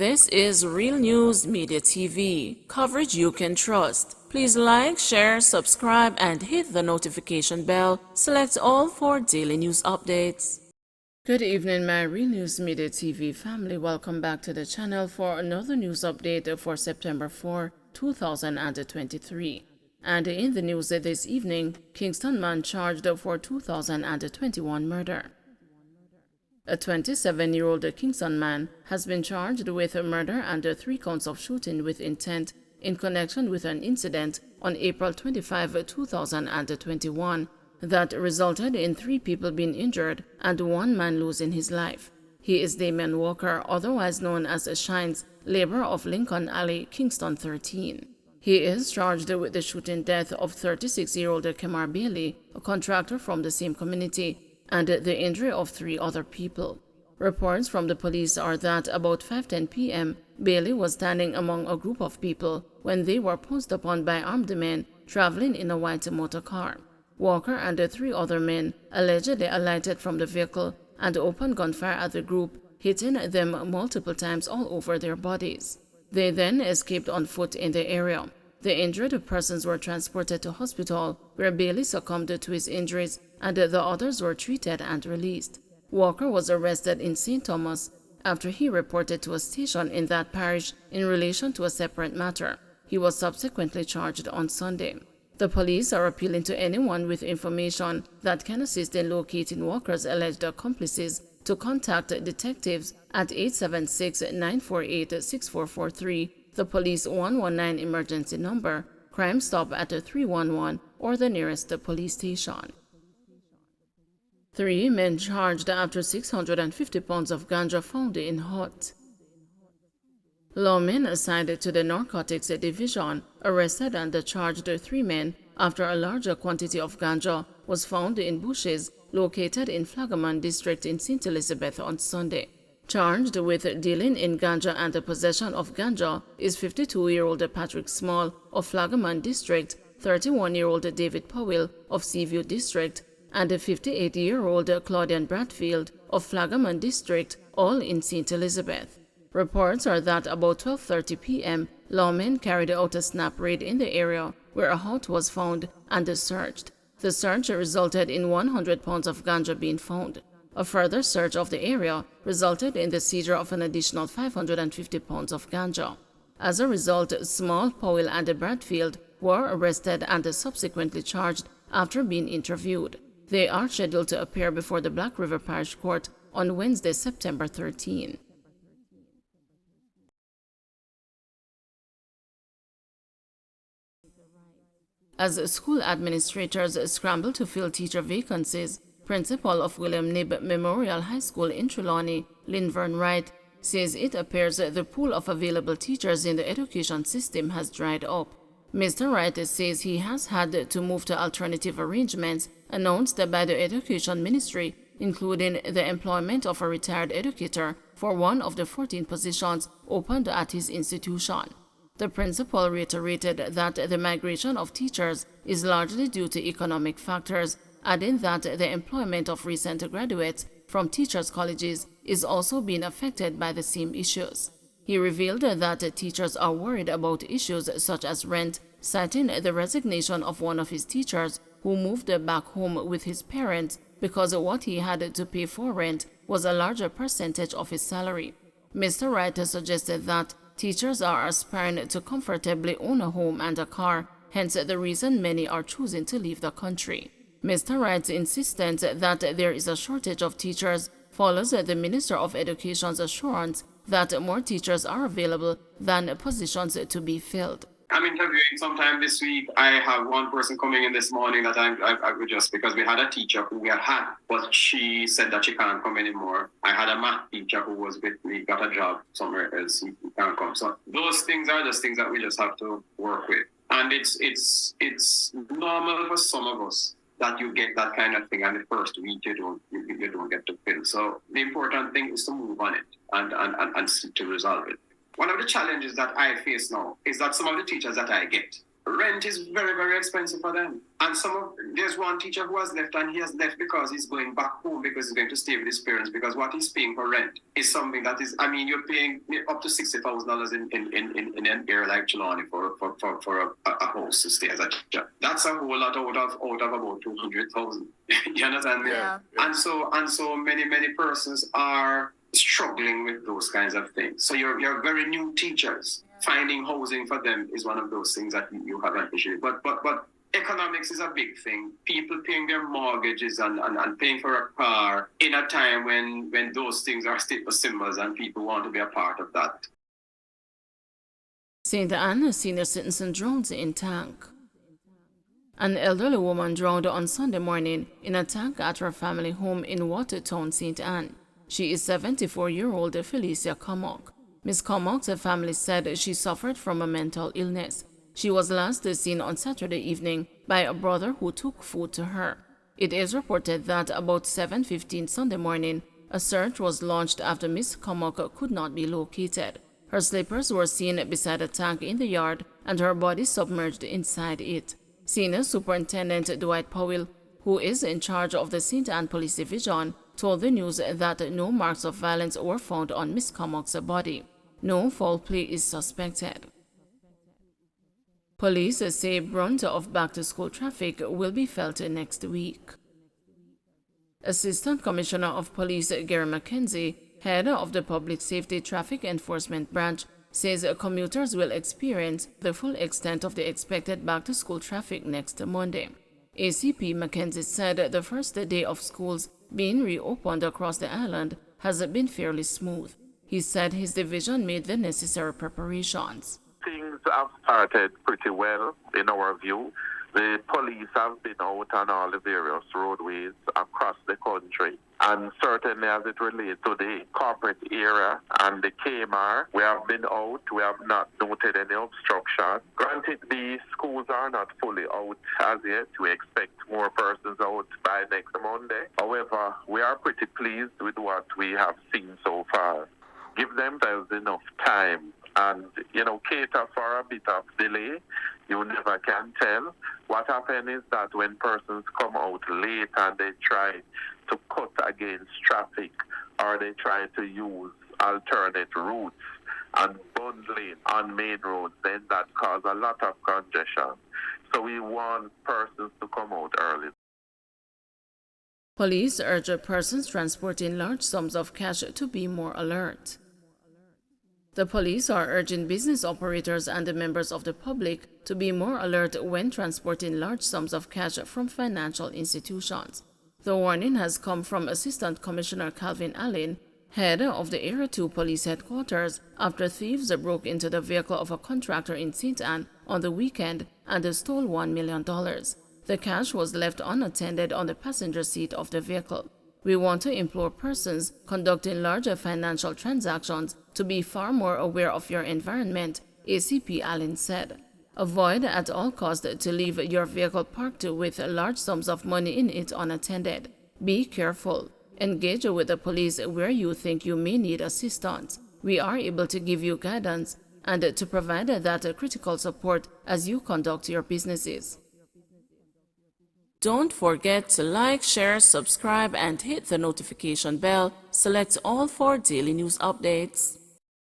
This is Real News Media TV, coverage you can trust. Please like, share, subscribe, and hit the notification bell. Select all for daily news updates. Good evening, my Real News Media TV family. Welcome back to the channel for another news update for September 4, 2023. And in the news this evening, Kingston man charged for 2021 murder. A 27-year-old Kingston man has been charged with murder and 3 counts of shooting with intent in connection with an incident on April 25, 2021 that resulted in 3 people being injured and 1 man losing his life. He is Damian Walker, otherwise known as Shines, laborer of Lincoln Alley, Kingston 13. He is charged with the shooting death of 36-year-old Kemar Bailey, a contractor from the same community, and the injury of 3 other people. Reports from the police are that about 5:10 p.m., Bailey was standing among a group of people when they were pounced upon by armed men traveling in a white motor car. Walker and the 3 other men allegedly alighted from the vehicle and opened gunfire at the group, hitting them multiple times all over their bodies. They then escaped on foot in the area. The injured persons were transported to hospital, where Bailey succumbed to his injuries and the others were treated and released. Walker was arrested in St. Thomas after he reported to a station in that parish in relation to a separate matter. He was subsequently charged on Sunday. The police are appealing to anyone with information that can assist in locating Walker's alleged accomplices to contact detectives at 876-948-6443, the police 119 emergency number, Crime Stop at 311, or the nearest police station. 3 men charged after 650 pounds of ganja found in hut. Lawmen assigned to the Narcotics Division arrested and charged 3 men after a larger quantity of ganja was found in bushes located in Flagaman District in St. Elizabeth on Sunday. Charged with dealing in ganja and the possession of ganja is 52-year-old Patrick Small of Flagaman District, 31-year-old David Powell of Seaview District, and a 58-year-old Claudian Bradfield of Flagaman District, all in St. Elizabeth. Reports are that about 12:30 p.m., lawmen carried out a snap raid in the area where a hut was found and searched. The search resulted in 100 pounds of ganja being found. A further search of the area resulted in the seizure of an additional 550 pounds of ganja. As a result, Small, Powell, and Bradfield were arrested and subsequently charged after being interviewed. They are scheduled to appear before the Black River Parish Court on Wednesday, September 13. As school administrators scramble to fill teacher vacancies, Principal of William Knibb Memorial High School in Trelawney, Linvern Wright, says it appears the pool of available teachers in the education system has dried up. Mr. Wright says he has had to move to alternative arrangements announced by the Education Ministry, including the employment of a retired educator for one of the 14 positions opened at his institution. The principal reiterated that the migration of teachers is largely due to economic factors, adding that the employment of recent graduates from teachers' colleges is also being affected by the same issues. He revealed that teachers are worried about issues such as rent, citing the resignation of one of his teachers who moved back home with his parents because what he had to pay for rent was a larger percentage of his salary. Mr. Wright suggested that teachers are aspiring to comfortably own a home and a car, hence the reason many are choosing to leave the country. Mr. Wright's insistence that there is a shortage of teachers follows the Minister of Education's assurance that more teachers are available than positions to be filled. I'm interviewing sometime this week. I have one person coming in this morning that I would just, because we had a teacher who we had, but she said that she can't come anymore. I had a math teacher who was with me, got a job somewhere else, he can't come. So those things are just things that we just have to work with. And it's normal for some of us that you get that kind of thing, and the first week you don't get to fill. So the important thing is to move on it and seek to resolve it. One of the challenges that I face now is that some of the teachers that I get, rent is very, very expensive for them. And there's one teacher who has left, and he has left because he's going back home because he's going to stay with his parents, because what he's paying for rent is something that is, I mean, you're paying up to $60,000 in an area like Chilani for a house to stay as a teacher. That's a whole lot out of about 200,000. You understand me? Yeah. And so many persons are struggling with those kinds of things. So you're very new teachers. Finding housing for them is one of those things that you have an issue. But economics is a big thing. People paying their mortgages and paying for a car in a time when those things are status symbols and people want to be a part of that. St. Anne, a senior citizen drowned in tank. An elderly woman drowned on Sunday morning in a tank at her family home in Watertown, St. Anne. She is 74-year-old Felicia Comock. Ms. Comock's family said she suffered from a mental illness. She was last seen on Saturday evening by a brother who took food to her. It is reported that about 7:15 Sunday morning, a search was launched after Ms. Comock could not be located. Her slippers were seen beside a tank in the yard and her body submerged inside it. Senior Superintendent Dwight Powell, who is in charge of the St. Anne Police Division, told the news that no marks of violence were found on Ms. Comock's body. No foul play is suspected. Police say brunt of back-to-school traffic will be felt next week. Assistant Commissioner of Police Gary McKenzie, head of the Public Safety Traffic Enforcement Branch, says commuters will experience the full extent of the expected back-to-school traffic next Monday. ACP McKenzie said the first day of schools being reopened across the island has been fairly smooth. He said his division made the necessary preparations. Things have started pretty well in our view. The police have been out on all the various roadways across the country, and certainly as it relates to the corporate area and the KMR, we have been out. We have not noted any obstruction. Granted, the schools are not fully out as yet. We expect more persons out by next Monday. However, we are pretty pleased with what we have seen so far. Give themselves enough time and, cater for a bit of delay. You never can tell. What happens is that when persons come out late and they try to cut against traffic or they try to use alternate routes and bundling on main roads, then that causes a lot of congestion. So we want persons to come out early. Police urge persons transporting large sums of cash to be more alert. The police are urging business operators and the members of the public to be more alert when transporting large sums of cash from financial institutions. The warning has come from Assistant Commissioner Calvin Allen, head of the Area 2 Police Headquarters, after thieves broke into the vehicle of a contractor in St. Anne on the weekend and stole $1 million. The cash was left unattended on the passenger seat of the vehicle. We want to implore persons conducting larger financial transactions to be far more aware of your environment, ACP Allen said. Avoid at all costs to leave your vehicle parked with large sums of money in it unattended. Be careful. Engage with the police where you think you may need assistance. We are able to give you guidance and to provide that critical support as you conduct your businesses. Don't forget to like, share, subscribe, and hit the notification bell. Select all for daily news updates.